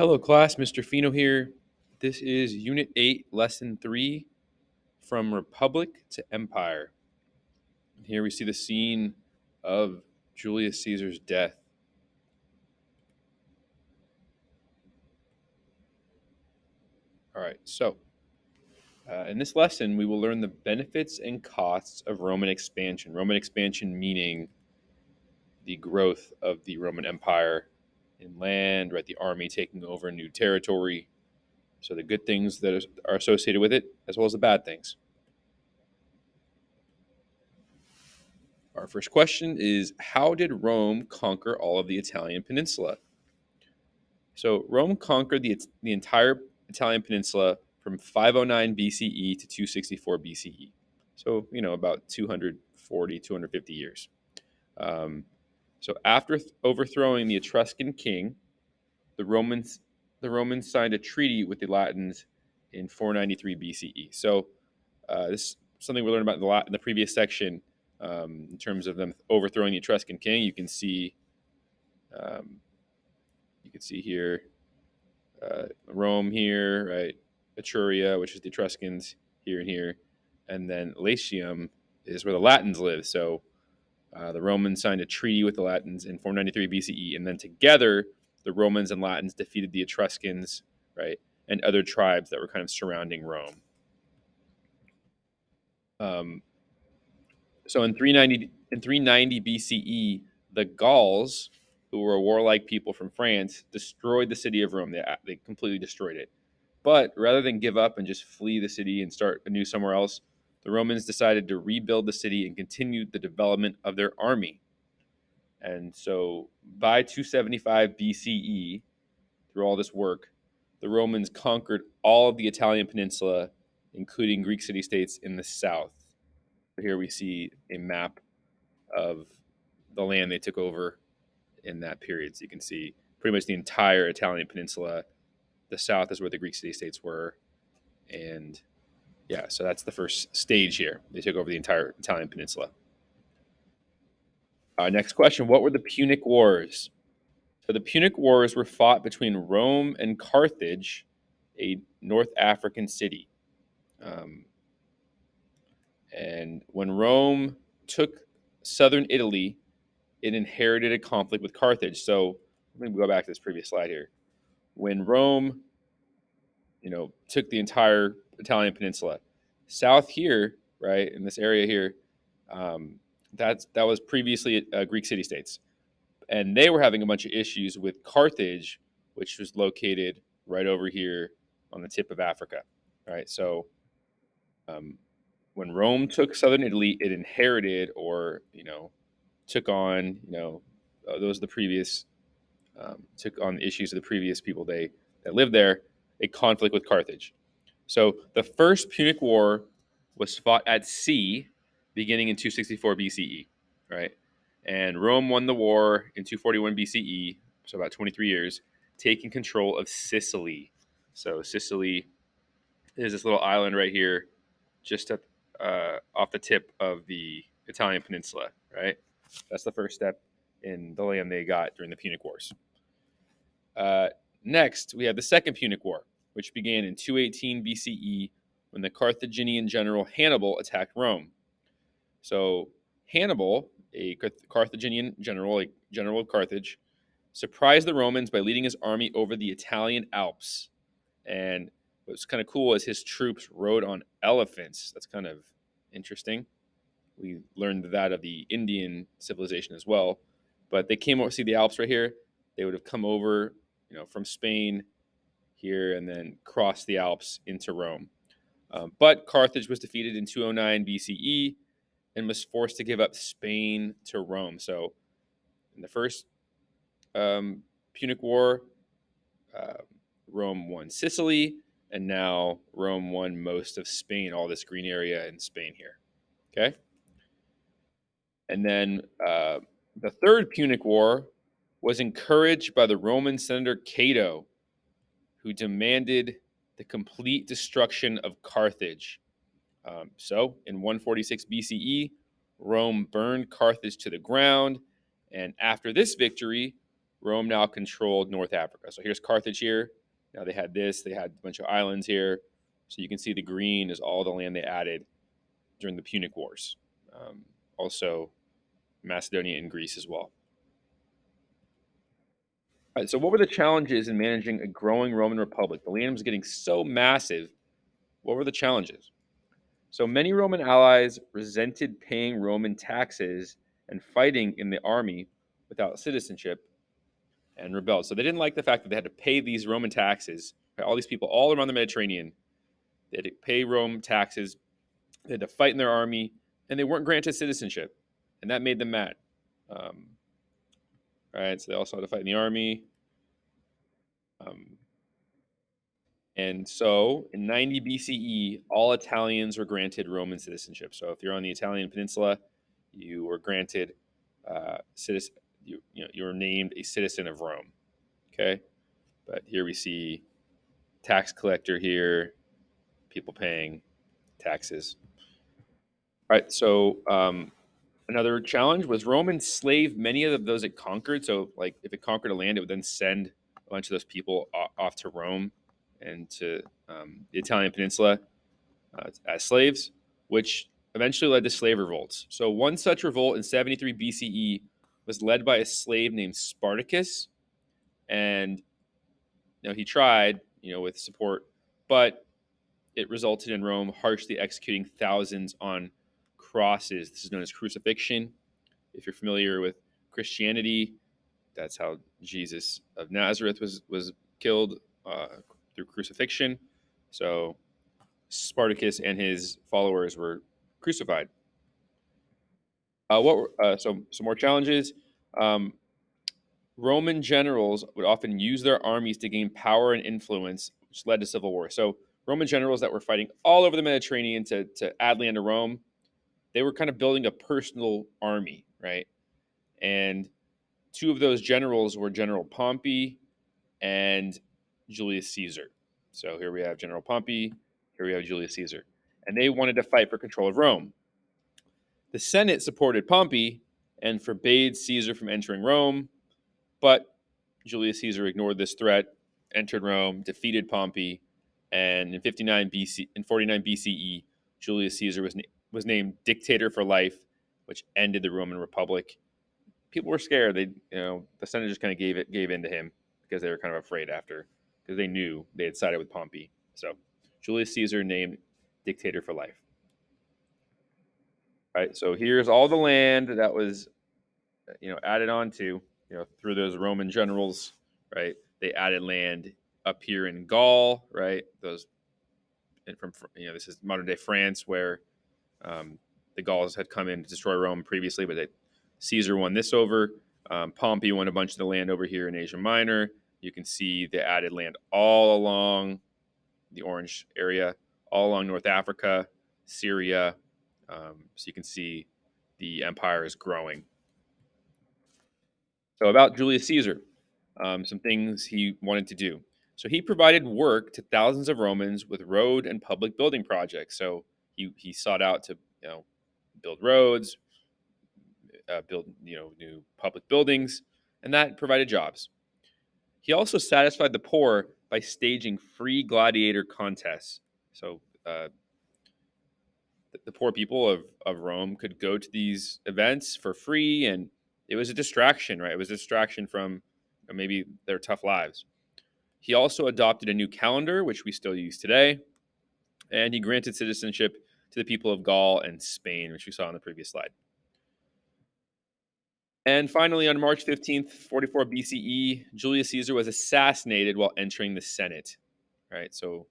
Hello, class. Mr. Fino here. This is Unit 8, Lesson 3, From Republic to Empire. Here we see the scene of Julius Caesar's death. All right, so in this lesson, we will learn the benefits and costs of Roman expansion. Roman expansion meaning the growth of the Roman Empire in land, right? The army taking over new territory. So the good things that are associated with it, as well as the bad things. Our first question is, how did Rome conquer all of the Italian peninsula? So Rome conquered the entire Italian peninsula from 509 BCE to 264 BCE. So, about 240, 250 years. Um, so after overthrowing the Etruscan king, the Romans signed a treaty with the Latins in 493 BCE. So this is something we learned about in the previous section. In terms of them overthrowing the Etruscan king, you can see here Rome here, right? Etruria, which is the Etruscans, here and here, and then Latium is where the Latins live. So the Romans signed a treaty with the Latins in 493 BCE, and then together the Romans and Latins defeated the Etruscans, right, and other tribes that were kind of surrounding Rome. So in 390 BCE, the Gauls, who were a warlike people from France, destroyed the city of Rome. They completely destroyed it. But rather than give up and just flee the city and start anew somewhere else, the Romans decided to rebuild the city and continue the development of their army. And so by 275 BCE, through all this work, the Romans conquered all of the Italian peninsula, including Greek city-states in the south. Here we see a map of the land they took over in that period. So you can see pretty much the entire Italian peninsula. The south is where the Greek city-states were. And yeah, so that's the first stage here. They took over the entire Italian peninsula. Next question, what were the Punic Wars? So the Punic Wars were fought between Rome and Carthage, a North African city. And when Rome took southern Italy, it inherited a conflict with Carthage. So let me go back to this previous slide here. When Rome, took the entire Italian peninsula, south here, right, in this area here, that was previously Greek city-states. And they were having a bunch of issues with Carthage, which was located right over here on the tip of Africa, right? So when Rome took southern Italy, it inherited or, took on, those the previous, took on the issues of the previous people that lived there, a conflict with Carthage. So the first Punic War was fought at sea beginning in 264 BCE, right? And Rome won the war in 241 BCE, so about 23 years, taking control of Sicily. So Sicily is this little island right here, just off the tip of the Italian peninsula, right? That's the first step in the land they got during the Punic Wars. Next, we have the Second Punic War, which began in 218 BCE when the Carthaginian general Hannibal attacked Rome. So Hannibal, a Carthaginian general, a general of Carthage, surprised the Romans by leading his army over the Italian Alps. And what's kind of cool is his troops rode on elephants. That's kind of interesting. We learned that of the Indian civilization as well. But they came over, see the Alps right here? They would have come over, from Spain here and then crossed the Alps into Rome. But Carthage was defeated in 209 BCE and was forced to give up Spain to Rome. So in the first Punic War, Rome won Sicily, and now Rome won most of Spain, all this green area in Spain here. Okay? And then the Third Punic War was encouraged by the Roman senator Cato, who demanded the complete destruction of Carthage. So in 146 BCE, Rome burned Carthage to the ground, and after this victory, Rome now controlled North Africa. So here's Carthage here. Now they had this, they had a bunch of islands here. So you can see the green is all the land they added during the Punic Wars. Also, Macedonia and Greece as well. All right, so what were the challenges in managing a growing Roman Republic? The land was getting so massive. What were the challenges? So many Roman allies resented paying Roman taxes and fighting in the army without citizenship and rebelled. So they didn't like the fact that they had to pay these Roman taxes. Right? All these people all around the Mediterranean, they had to pay Rome taxes. They had to fight in their army, and they weren't granted citizenship, and that made them mad. Um, right, so they also had to fight in the army. Um, and so in 90 BCE, all Italians were granted Roman citizenship. So if you're on the Italian peninsula, you were granted citizen. You were named a citizen of Rome. Okay, but here we see tax collector here, people paying taxes. All right, so another challenge was Rome enslaved many of those it conquered. So, like, if it conquered a land, it would then send a bunch of those people off to Rome and to the Italian peninsula as slaves, which eventually led to slave revolts. So, one such revolt in 73 BCE was led by a slave named Spartacus, and he tried, with support, but it resulted in Rome harshly executing thousands on crosses. This is known as crucifixion. If you're familiar with Christianity, that's how Jesus of Nazareth was killed through crucifixion. So Spartacus and his followers were crucified. Some more challenges? Um, Roman generals would often use their armies to gain power and influence, which led to civil war. So Roman generals that were fighting all over the Mediterranean to add land to Rome, they were kind of building a personal army, right? And two of those generals were General Pompey and Julius Caesar. So here we have General Pompey, here we have Julius Caesar. And they wanted to fight for control of Rome. The Senate supported Pompey and forbade Caesar from entering Rome, but Julius Caesar ignored this threat, entered Rome, defeated Pompey, and in 49 BCE, Julius Caesar was named dictator for life, which ended the Roman Republic. People were scared. The Senate just kind of gave in to him because they were kind of afraid after, because they knew they had sided with Pompey. So Julius Caesar named dictator for life. All right. So here's all the land that was added on to through those Roman generals. Right. They added land up here in Gaul. Right. Those and from this is modern day France, where the Gauls had come in to destroy Rome previously, but Caesar won this over. Pompey won a bunch of the land over here in Asia Minor. You can see the added land all along the orange area, all along North Africa, Syria. So you can see the empire is growing. So about Julius Caesar, some things he wanted to do. So he provided work to thousands of Romans with road and public building projects. So he sought out to build roads, build new public buildings, and that provided jobs. He also satisfied the poor by staging free gladiator contests. So the poor people of Rome could go to these events for free, and it was a distraction, right? It was a distraction from maybe their tough lives. He also adopted a new calendar, which we still use today, and he granted citizenship to the people of Gaul and Spain, which we saw on the previous slide. And finally, on March 15th, 44 BCE, Julius Caesar was assassinated while entering the Senate. Right, so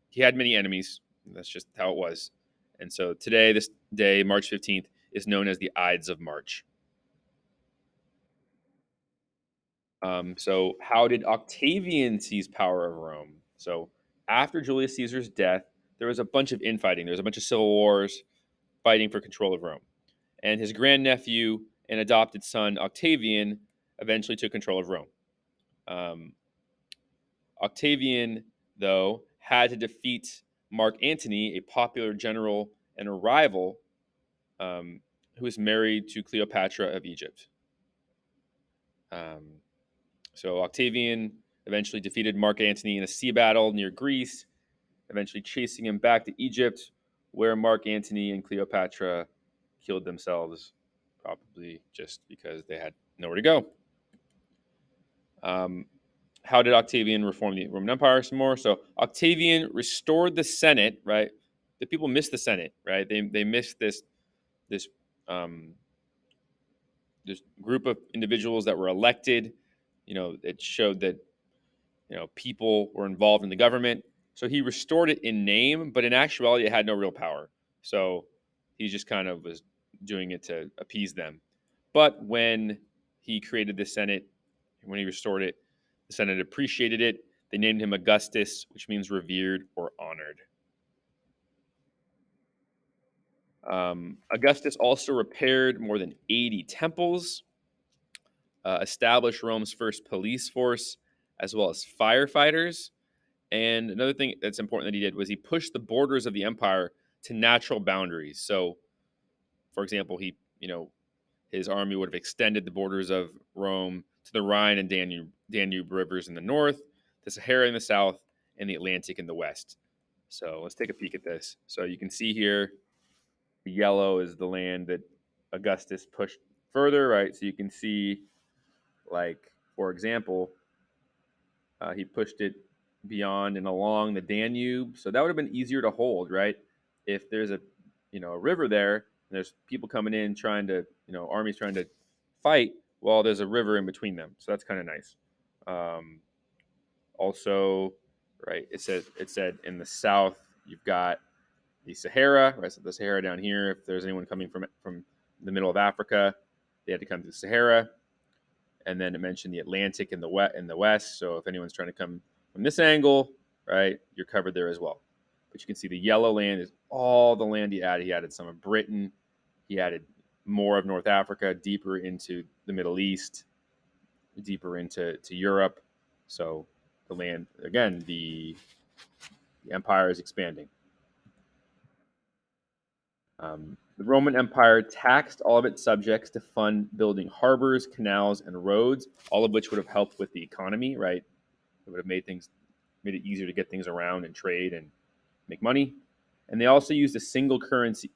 he had many enemies. That's just how it was. And so today, this day, March 15th, is known as the Ides of March. So how did Octavian seize power of Rome? So after Julius Caesar's death, there was a bunch of infighting. There was a bunch of civil wars fighting for control of Rome. And his grandnephew and adopted son, Octavian, eventually took control of Rome. Octavian, though, had to defeat Mark Antony, a popular general and a rival who was married to Cleopatra of Egypt. Um, so Octavian eventually defeated Mark Antony in a sea battle near Greece, eventually chasing him back to Egypt, where Mark Antony and Cleopatra killed themselves, probably just because they had nowhere to go. Um, how did Octavian reform the Roman Empire some more? So Octavian restored the Senate, right? The people missed the Senate, right? They missed this um, this group of individuals that were elected. It showed that people were involved in the government. So he restored it in name, but in actuality, it had no real power. So he just kind of was doing it to appease them. But when he created the Senate, when he restored it, the Senate appreciated it. They named him Augustus, which means revered or honored. Augustus also repaired more than 80 temples, established Rome's first police force, as well as firefighters. And another thing that's important that he did was he pushed the borders of the empire to natural boundaries. So, for example, his army would have extended the borders of Rome to the Rhine and Danube rivers in the north, the Sahara in the south, and the Atlantic in the west. So let's take a peek at this. So you can see here, the yellow is the land that Augustus pushed further, right? So you can see, like, for example, he pushed it beyond and along the Danube, so that would have been easier to hold, right? If there's a river there, and there's people coming in trying to, armies trying to fight, while there's a river in between them, so that's kind of nice. Um, Also, right, it said in the south you've got the Sahara, right? So the Sahara down here. If there's anyone coming from the middle of Africa, they had to come to the Sahara. And then it mentioned the Atlantic in the west. So if anyone's trying to come from this angle, right, you're covered there as well. But you can see the yellow land is all the land he added. He added some of Britain. He added more of North Africa, deeper into the Middle East, deeper into Europe. So the land again, the empire is expanding. The Roman Empire taxed all of its subjects to fund building harbors, canals, and roads, all of which would have helped with the economy, right? It would have made it easier to get things around and trade and make money. And they also used a single currency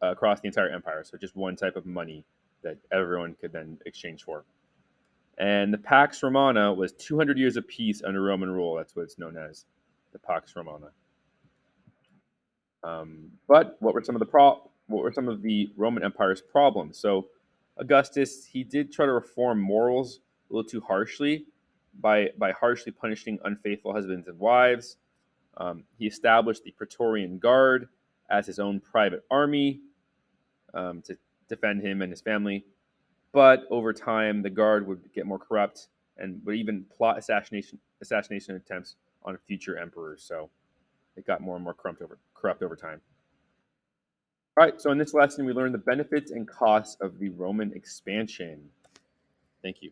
across the entire empire, so just one type of money that everyone could then exchange for. And the Pax Romana was 200 years of peace under Roman rule. That's what it's known as, the Pax Romana. But what were some of the Roman Empire's problems? So Augustus, he did try to reform morals a little too harshly by harshly punishing unfaithful husbands and wives. He established the Praetorian Guard as his own private army to defend him and his family. But over time, the guard would get more corrupt and would even plot assassination attempts on future emperors. So it got more and more corrupt over time. All right, so in this lesson, we learned the benefits and costs of the Roman expansion. Thank you.